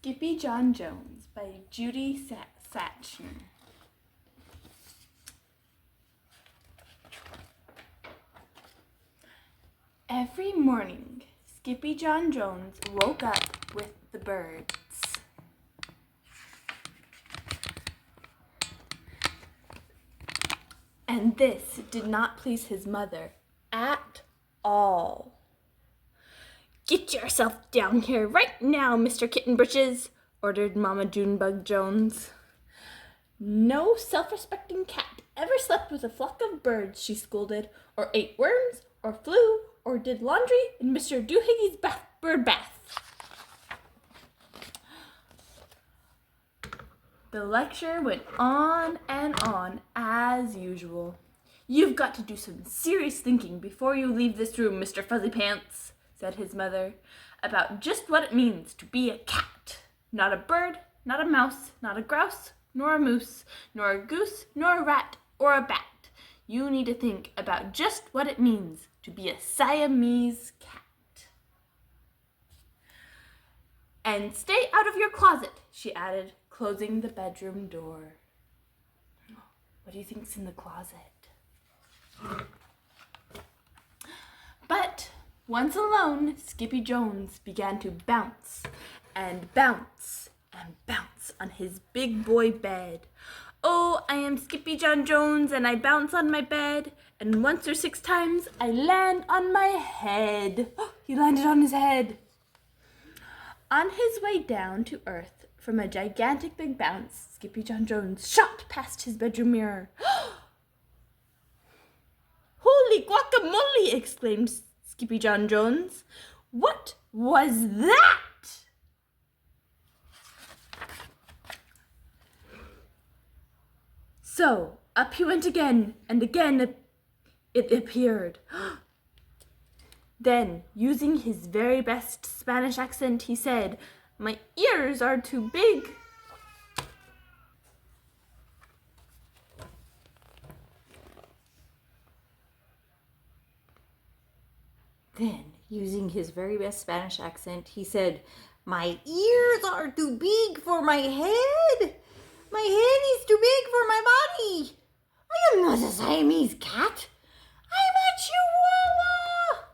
Skippy John Jones by Judy Schachner. Every morning, Skippy John Jones woke up with the birds. And this did not please his mother at all. "Get yourself down here right now, Mr. Kittenbritches," ordered Mama Junebug Jones. "No self-respecting cat ever slept with a flock of birds," she scolded, "or ate worms, or flew, or did laundry in Mr. Doohiggy's bird bath." The lecture went on and on as usual. "You've got to do some serious thinking before you leave this room, Mr. Fuzzy Pants," said his mother, "about just what it means to be a cat. Not a bird, not a mouse, not a grouse, nor a moose, nor a goose, nor a rat, or a bat. You need to think about just what it means to be a Siamese cat. And stay out of your closet," she added, closing the bedroom door. What do you think's in the closet? But once alone, Skippy Jones began to bounce and bounce and bounce on his big boy bed. "Oh, I am Skippy John Jones, and I bounce on my bed, and once or 6 times I land on my head." He landed on his head. On his way down to earth from a gigantic big bounce, Skippy John Jones shot past his bedroom mirror. "Holy guacamole!" exclaimed Skippy John Jones. "What was that?" So up he went again, and again it appeared. Then, using his very best Spanish accent, he said, "My ears are too big." Then, using his very best Spanish accent, he said, "My ears are too big for my head. My head is too big for my body. I am not a Siamese cat. I'm a Chihuahua."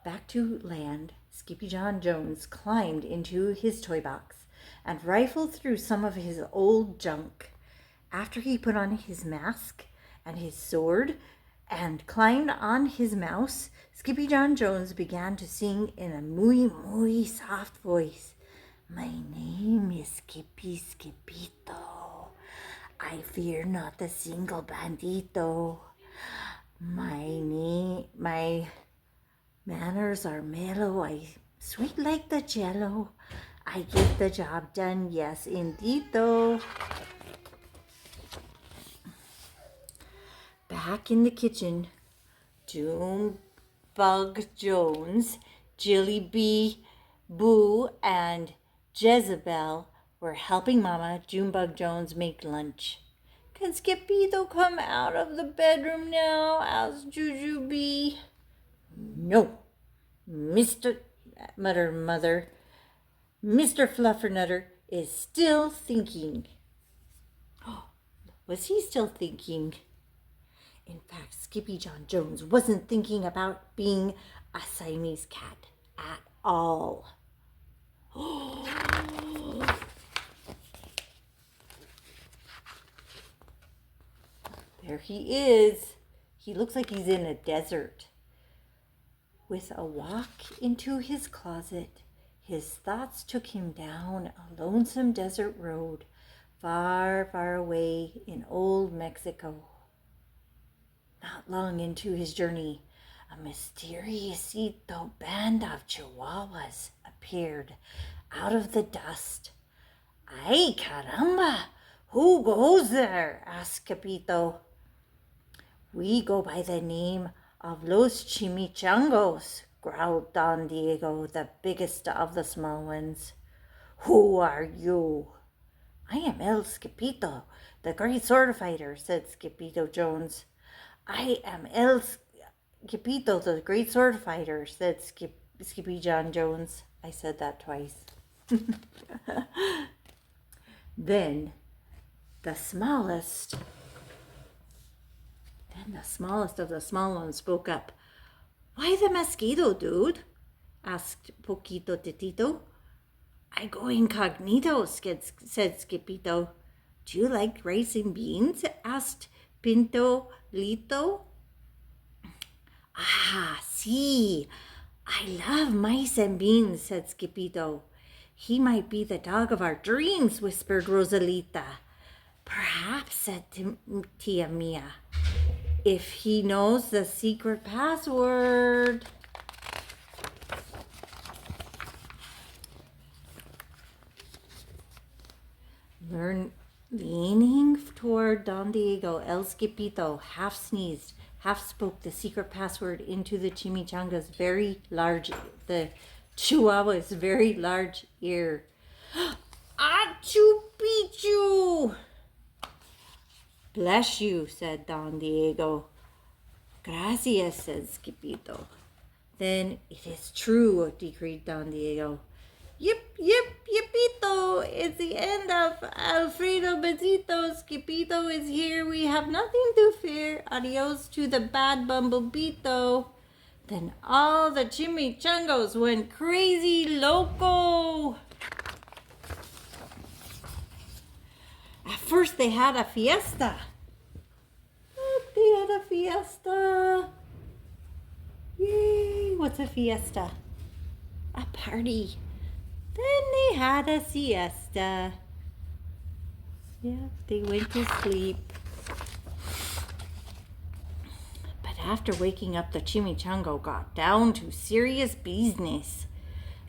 Back to land, Skippy John Jones climbed into his toy box and rifled through some of his old junk. After he put on his mask and his sword and climbed on his mouse, Skippy John Jones began to sing in a muy soft voice. "My name is Skippy Skippito. I fear not a single bandito. My manners are mellow, sweet like the jello. I get the job done, yes indeedo." Back in the kitchen, Junebug Jones, Jilly Boo, and Jezebel were helping Mama Junebug Jones make lunch. "Can Skippito come out of the bedroom now?" asked Jujubee. "No, muttered Mother. "Mr. Fluffernutter is still thinking." Was he still thinking? In fact, Skippy John Jones wasn't thinking about being a Siamese cat at all. There he is. He looks like he's in a desert. With a walk into his closet, his thoughts took him down a lonesome desert road, far, far away in old Mexico. Not long into his journey, a mysterious band of Chihuahuas appeared out of the dust. "Ay, caramba! Who goes there?" asked Capito. "We go by the name of Los Chimichangos," growled Don Diego, the biggest of the small ones. "Who are you?" "I am El Skippito, the great sword fighter," said Skippito Jones. "I am El Skippito, the great sword fighter," said Skippy John Jones. I said that twice. Then the smallest of the small ones spoke up. "Why the mosquito, dude?" asked Poquito Titito. "I go incognito," said Skippito. "Do you like rice and beans?" asked Pinto Lito. "Ah, see, I love mice and beans," said Skippito. "He might be the dog of our dreams," whispered Rosalita. "Perhaps," said Tia Mia, "if he knows the secret password." Leaning toward Don Diego, El Skipito half sneezed, half spoke the secret password into the Chimichanga's the Chihuahua's very large ear. "Achoo Pichu!" "Bless you," said Don Diego. "Gracias," said Skipito. "Then it is true," decreed Don Diego. "Yip, yip, yippito! It's the end of Alfredo Besito. Skippito is here. We have nothing to fear. Adios to the bad Bumblebito." Then all the chimichangos went crazy loco. At first they had a fiesta. Yay! What's a fiesta? A party. Then they had a siesta. Yeah, they went to sleep. But after waking up, the chimichango got down to serious business.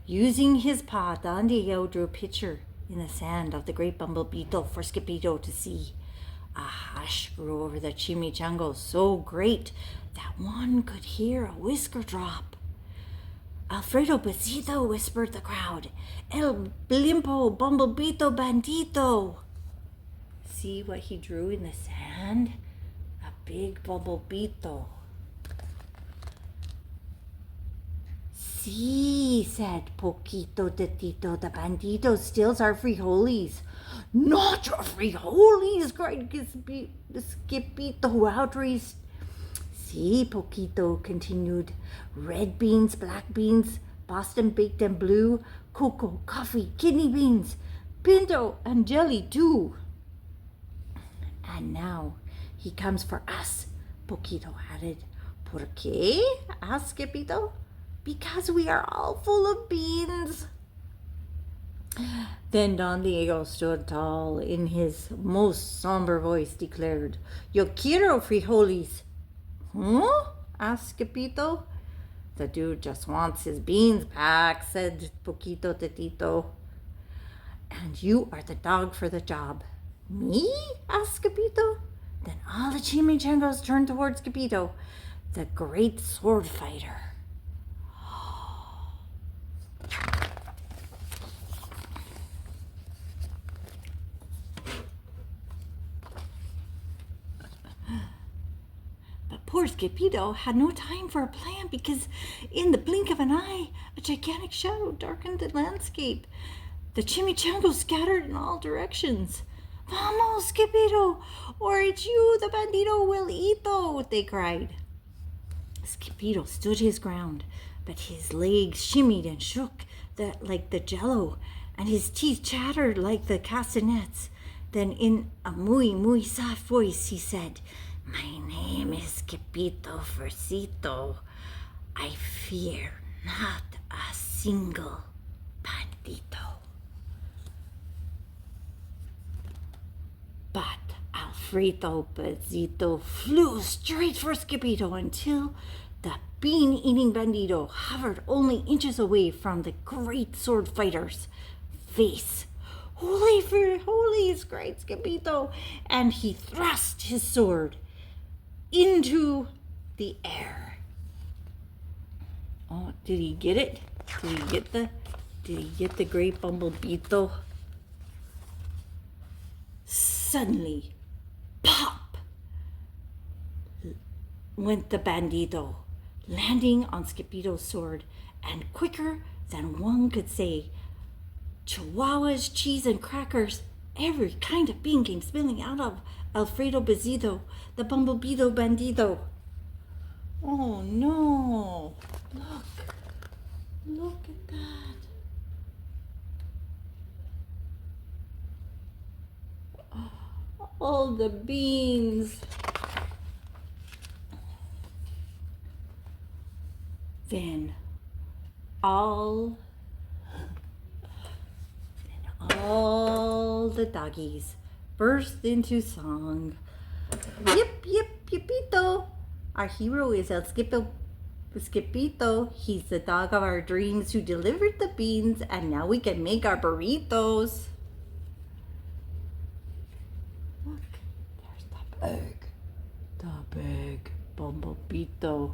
Using his paw, Don Diego drew a picture in the sand of the great Bumblebito for Skippito to see. A hush grew over the chimichango so great that one could hear a whisker drop. "Alfredo Besito," whispered the crowd. "El Blimpo Bumblebito Bandito." See what he drew in the sand? A big Bumblebito. "See," said Poquito Titito, "the bandito steals our frijoles." "Not your frijoles!" cried Skippito, outraged. "See," Poquito continued, "red beans, black beans, Boston baked and blue, cocoa, coffee, kidney beans, pinto, and jelly too." "And now he comes for us," Poquito added. "Por qué?" asked Skippito. "Because we are all full of beans." Then Don Diego stood tall, in his most somber voice declared, "Yo quiero frijoles." "Huh?" asked Skippito. "The dude just wants his beans back," said Poquito Titito. "And you are the dog for the job." "Me?" asked Skippito. Then all the chimichangos turned towards Skippito, the great sword fighter. Poor Skippito had no time for a plan because in the blink of an eye, a gigantic shadow darkened the landscape. The chimichangos scattered in all directions. "Vamos, Skippito, or it's you the bandito will eato," they cried. Skippito stood his ground, but his legs shimmied and shook like the jello, and his teeth chattered like the castanets. Then in a muy soft voice he said, "My name is Skippito Versito. I fear not a single bandito." But Alfredo Besito flew straight for Skippito until the bean-eating bandito hovered only inches away from the great sword fighter's face. "Holy for holies!" cried Skippito, and he thrust his sword into the air. Oh, did he get it? Did he get the great Bumblebito? Suddenly, pop, went the bandito, landing on Skippito's sword and quicker than one could say chihuahuas, cheese, and crackers. Every kind of bean came spilling out of Alfredo Bezito, the bumblebeedo bandido. Oh no! Look at that. All the beans. Then all the doggies burst into song. Yip, yip, yipito. Our hero is El Skippito. He's the dog of our dreams who delivered the beans, and now we can make our burritos. Look, there's the big bumblebeeto.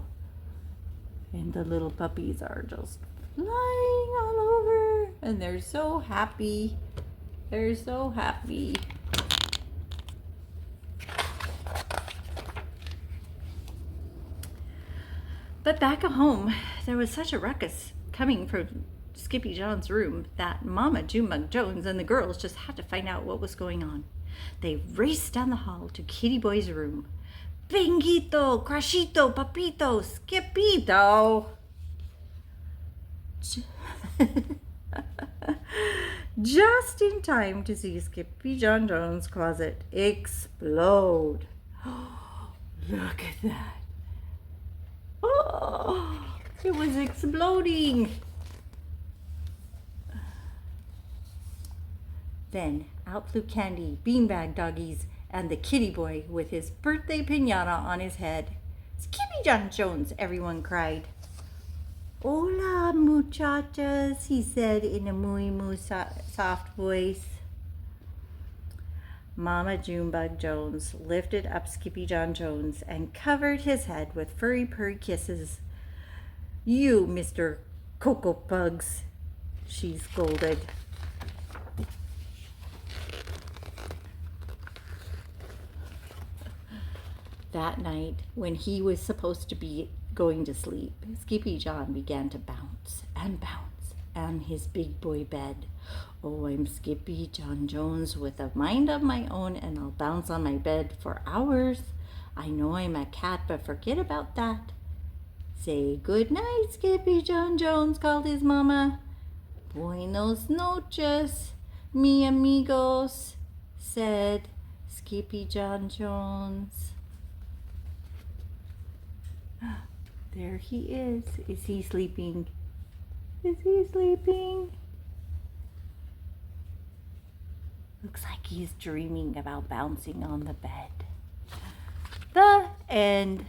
And the little puppies are just flying all over, and they're so happy. They're so happy. But back at home, there was such a ruckus coming from Skippy John's room that Mama Junebug Jones and the girls just had to find out what was going on. They raced down the hall to Kitty Boy's room. Benguito, Crashito, Papito, Skippito. Just in time to see Skippy John Jones' closet explode. Look at that. Oh, it was exploding. Then out flew Candy, beanbag doggies, and the kitty boy with his birthday piñata on his head. Skippy John Jones, everyone cried. Hola, muchachas, he said in a muy soft voice. Mama Junebug Jones lifted up Skippy John Jones and covered his head with furry purry kisses. You, Mr. Cocoa Pugs, she scolded. That night, when he was supposed to be going to sleep, Skippy John began to bounce on his big boy bed. Oh, I'm Skippy John Jones with a mind of my own, and I'll bounce on my bed for hours. I know I'm a cat, but forget about that. Say good night, Skippy John Jones, called his mama. Buenos noches, mi amigos, said Skippy John Jones. There he is. Is he sleeping? Is he sleeping? Looks like he's dreaming about bouncing on the bed. The end.